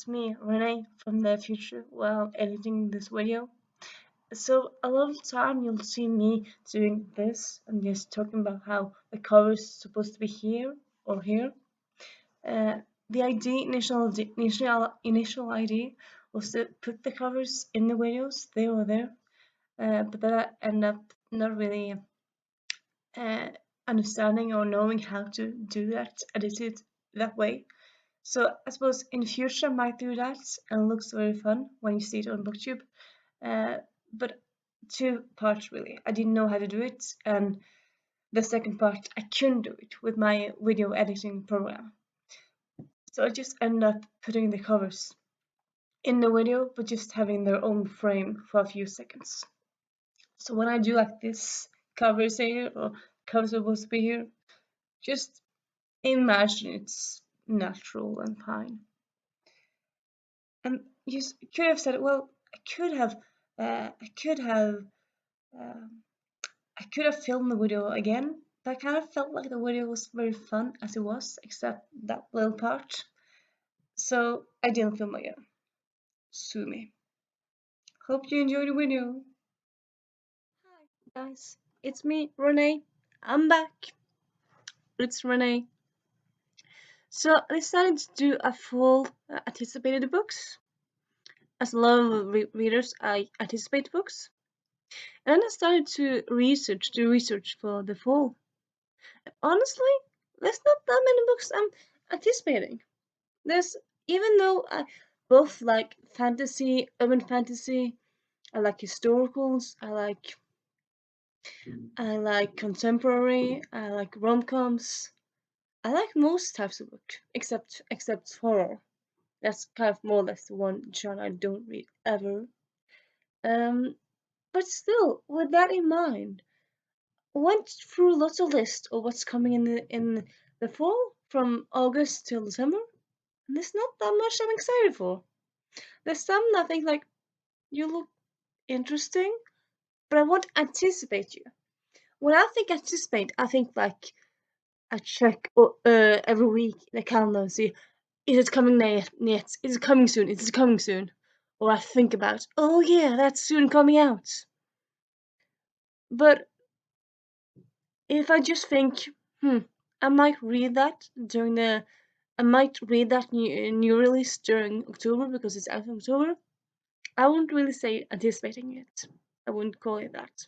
It's me, Renee, from the future while editing this video. So a lot of time you'll see me doing this and just talking about how the cover is supposed to be here or here. Uh, the initial idea was to put the covers in the videos there or there, but then I end up not really uh, understanding or knowing how to do that, edit it that way. So I suppose in the future I might do that, and it looks very fun when you see it on BookTube. But two parts really. I didn't know how to do it, and the second part I couldn't do it with my video editing program. So I just ended up putting the covers in the video, but just having their own frame for a few seconds. So when I do like this, covers here or covers supposed to be here, just imagine it's natural and fine. And you could have said, well, I could have, I could have, um, I could have filmed the video again, but I kind of felt like the video was very fun as it was, except that little part. So I didn't film again. Sue me. Hope you enjoyed the video. Hi guys, it's me, Renee. I'm back. It's Renee. So I decided to do a full anticipated books. As a lot of readers, I anticipate books. And then I started to do research for the fall. Honestly, there's not that many books I'm anticipating. There's even though I both like fantasy, urban fantasy, I like historicals, I like contemporary, I like rom-coms. I like most types of book, except horror. That's kind of more or less the one genre I don't read ever. Um, but still, with that in mind, went through lots of lists of what's coming in the fall from August till December, and there's not that much I'm excited for. There's some that I think like you look interesting, but I won't anticipate you. When I think anticipate, I think like I check every week the calendar and see is it coming yet? Is it coming soon? Is it coming soon? Or I think about oh yeah, that's soon coming out. But if I just think, I might read that during the I might read that new release during October because it's out in October. I wouldn't really say anticipating it. I wouldn't call it that.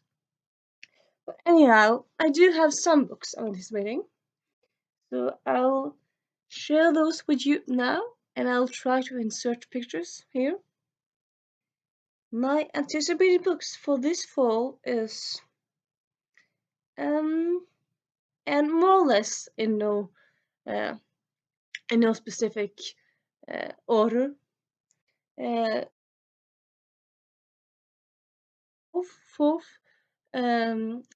But anyhow, I do have some books I'm anticipating. So I'll share those with you now and I'll try to insert pictures here. My anticipated books for this fall is and more or less uh, in no specific order. Uh, fourth,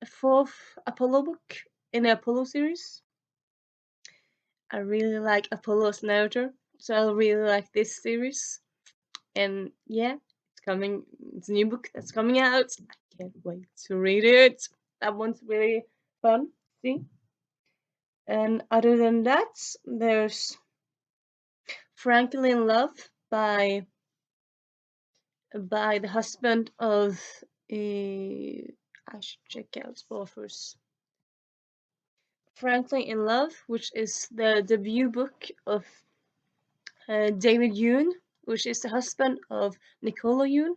fourth Apollo book in the Apollo series. I really like Apollo's narrator, so I really like this series. And yeah, it's coming. It's a new book that's coming out. I can't wait to read it. That one's really fun. See. And other than that, there's Frankly in Love by the husband of I should check out authors. Frankly in Love, which is the debut book of David Yoon, which is the husband of Nicola Yoon,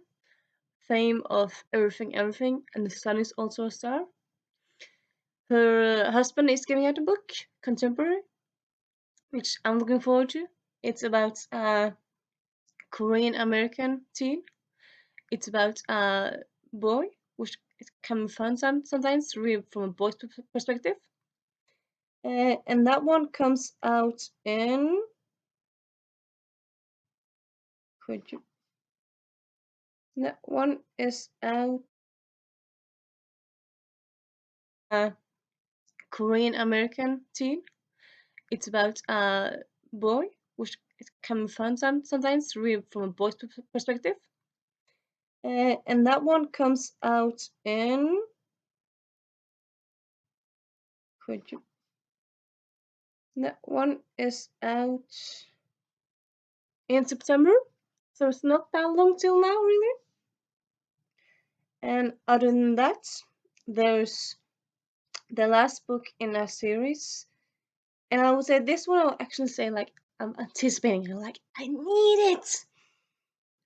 fame of Everything Everything, and the son is also a star. Her husband is giving out a book, contemporary, which I'm looking forward to. It's about a Korean American teen. It's about a boy, which can be fun sometimes to read from a boy's perspective. And that one comes out in. Could you? That one is out. Korean American teen. It's about a boy, which can be fun sometimes to read from a boy's perspective. And that one comes out in. Could you? That one is out in September, so it's not that long till now, really. And other than that, there's the last book in a series, and I would say this one I'll actually say like I'm anticipating it, like I need it.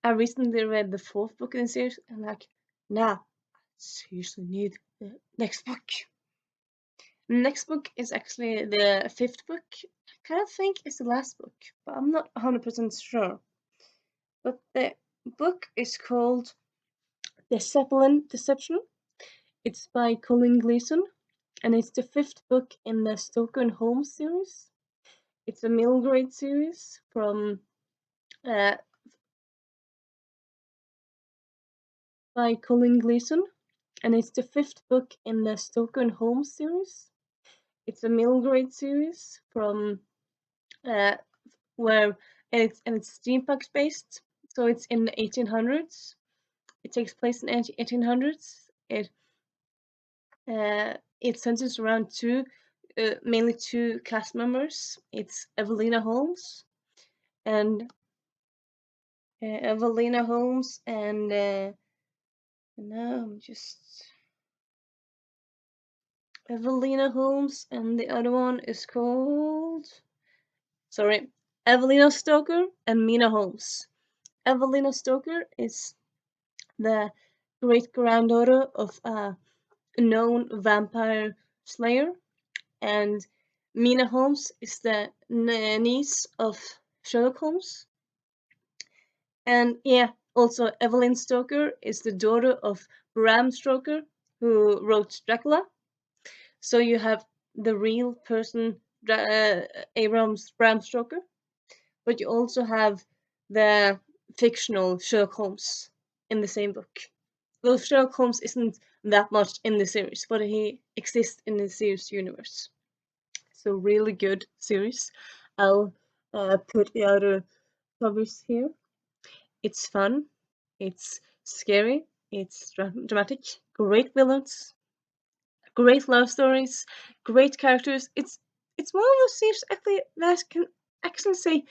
I recently read the fourth book in the series, and like now I seriously need the next book. The next book is actually the fifth book. I kind of think it's the last book, but I'm not 100% sure. But the book is called The Zeppelin Deception. It's by Colin Gleason, and it's the fifth book in the Stoker and Holmes series. It's a middle grade series from by Colin Gleason, and it's the fifth book in the Stoker and Holmes series. It's a middle grade series from where it's steampunk based, so it's in the 1800s. It takes place in 1800s. It centers around mainly two cast members. It's Evelina Holmes and no, I'm just Evelina Holmes, and the other one is called Evelina Stoker and Mina Holmes. Evelina Stoker is the great granddaughter of a known vampire slayer, and Mina Holmes is the niece of Sherlock Holmes. And yeah, also Evelyn Stoker is the daughter of Bram Stoker, who wrote Dracula. So you have the real person, Bram Stoker, but you also have the fictional Sherlock Holmes in the same book. Though Sherlock Holmes isn't that much in the series, but he exists in the series universe. So really good series. I'll put the other covers here. It's fun, it's scary, it's dramatic, great villains, great love stories, great characters. It's one of those series actually that I can actually say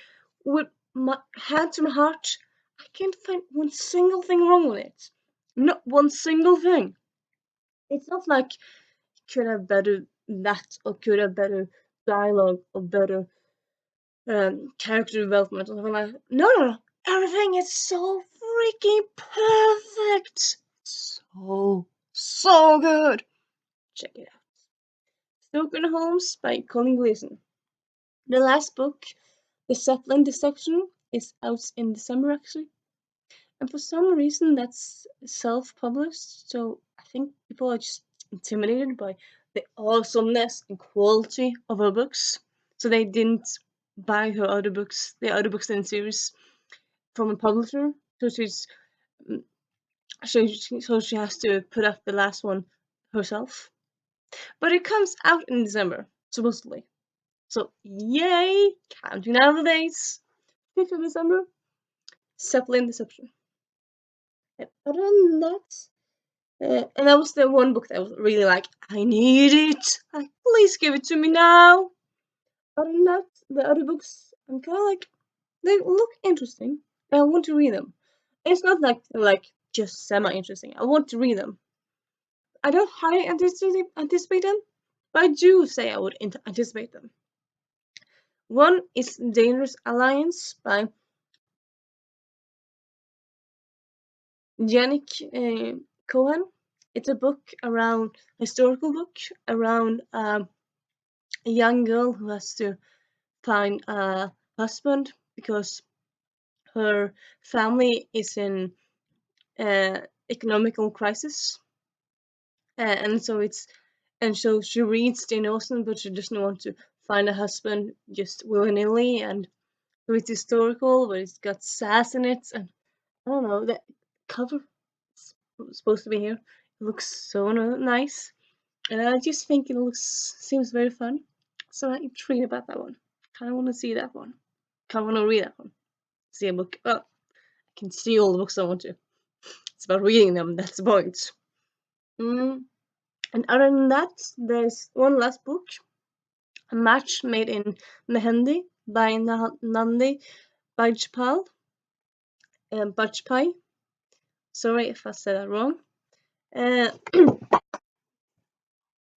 with my hand to my heart, I can't find one single thing wrong with it. Not one single thing. It's not like could have better that or could have better dialogue or better character development or something like that. No. Everything is so freaking perfect. So good. Check it out. Stoker Holmes by Colin Gleason. The last book, The Zeppelin Deception, is out in December actually. And for some reason that's self-published, so I think people are just intimidated by the awesomeness and quality of her books. So they didn't buy the other books in the series from a publisher. So she has to put up the last one herself. But it comes out in December, supposedly. So yay! Counting down the days. 5th of December. Zeppelin Deception. And other than that, and that was the one book that I was really like, I need it. Like, please give it to me now. Other than that, the other books, I'm kind of like, they look interesting. I want to read them. It's not like just semi-interesting. I want to read them. I don't highly anticipate them, but I do say I would anticipate them. One is Dangerous Alliance by Yannick Cohen. It's a historical book around a young girl who has to find a husband because her family is in economical crisis, and so she reads Jane Austen, but she doesn't want to find a husband just willy-nilly, and so it's historical, but it's got sass in it, and I don't know, the cover is supposed to be here. It looks so nice, and I just think seems very fun, so I'm intrigued about that one. Kind of want to see that one. Kind of want to read that one. See a book. Well, I can see all the books I want to. It's about reading them. That's the point. And other than that, there's one last book, A Match Made in Mehendi by Nandi Bajpal. Butch Pie. Sorry if I said that wrong. Uh,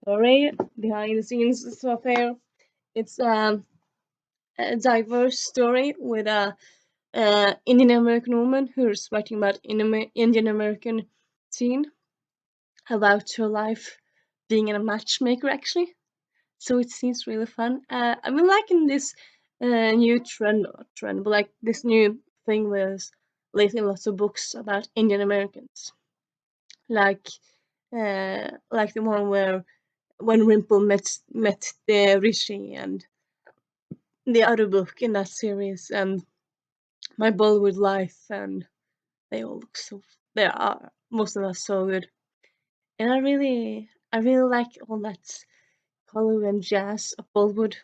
Sorry, behind the scenes stuff here. It's a diverse story with a Indian American woman who's writing about Indian American teen about her life being a matchmaker actually. So it seems really fun. I've been liking this new trend, not trend, but like this new thing with lately lots of books about Indian Americans, like like the one where when Rimple met the Rishi, and the other book in that series, and My Bollywood Life, and they all look so, they are, most of them are so good. And I really like all that color and jazz of Bollywood.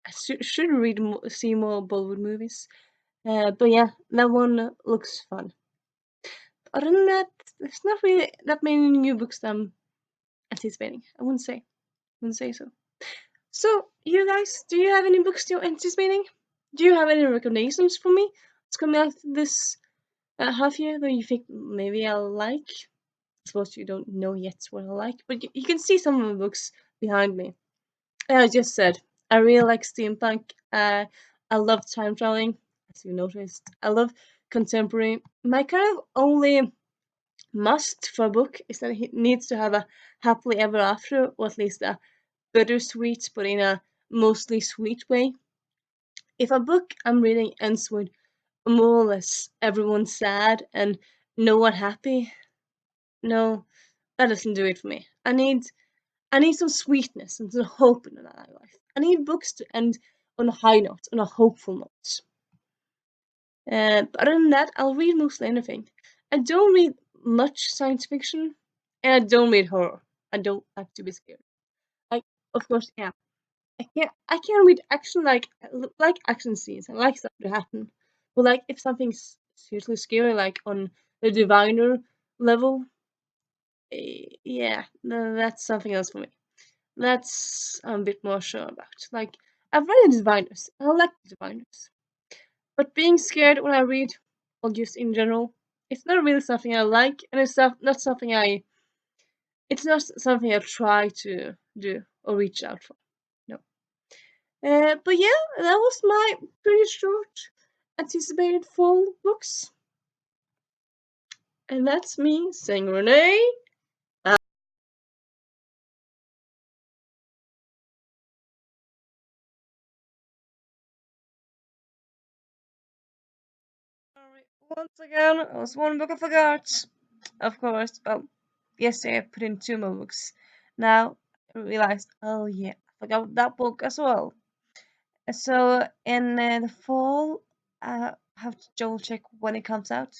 I should see more Bollywood movies. But yeah, that one looks fun. Other than that, there's not really that many new books that I'm anticipating. I wouldn't say so. So, you guys, do you have any books you're anticipating? Do you have any recommendations for me? It's coming out this half year that you think maybe I'll like. I suppose you don't know yet what I like, but you can see some of the books behind me. I just said I really like steampunk. I love time traveling, as you noticed. I love contemporary. My kind of only must for a book is that it needs to have a happily ever after, or at least a bittersweet, but in a mostly sweet way. If a book I'm reading ends with more or less everyone sad and no one happy, no, that doesn't do it for me. I need some sweetness and some hope in my life. I need books to end on a high note, on a hopeful note. But other than that, I'll read mostly anything. I don't read much science fiction, and I don't read horror. I don't like to be scared. Like, of course, yeah, I can't read action like action scenes. I like stuff to happen, but like if something's seriously scary, like on the diviner level, yeah, no, that's something else for me. That's I'm a bit more sure about. Like I've read the diviners. I like the diviners, but being scared when I read, or just in general, it's not really something I like, and it's not something I. It's not something I try to do or reach out for. No. But yeah, that was my pretty short anticipated fall books. And that's me saying Renee. Sorry, once again, it was one book I forgot. Of course. Oh, yesterday I put in two more books. Now I realized, oh yeah, I forgot that book as well. So in the fall, I have to double check when it comes out.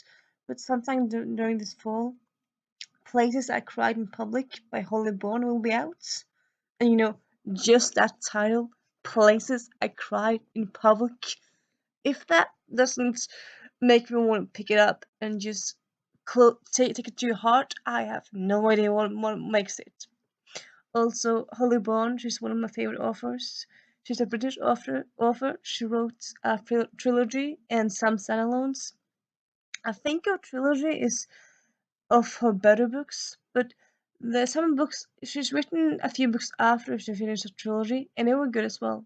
But sometime during this fall, Places I Cried in Public by Holly Bourne will be out. And just that title, Places I Cried in Public, if that doesn't make me want to pick it up and just take it to your heart, I have no idea what makes it. Also, Holly Bond, she's one of my favorite authors. She's a British author. She wrote a trilogy and some standalones. I think her trilogy is of her better books, but there's some books she's written a few books after she finished the trilogy, and they were good as well.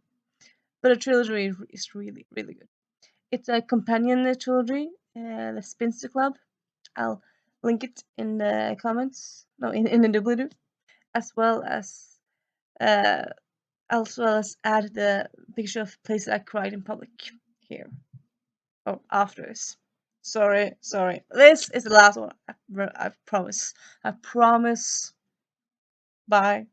But the trilogy is really, really good. It's a companion trilogy, the Spinster Club. I'll link it in the comments, no, in the doobly-doo, as well as uh, add the picture of places I cried in public here. Oh, after this. Sorry, sorry. This is the last one. I promise. I promise. Bye.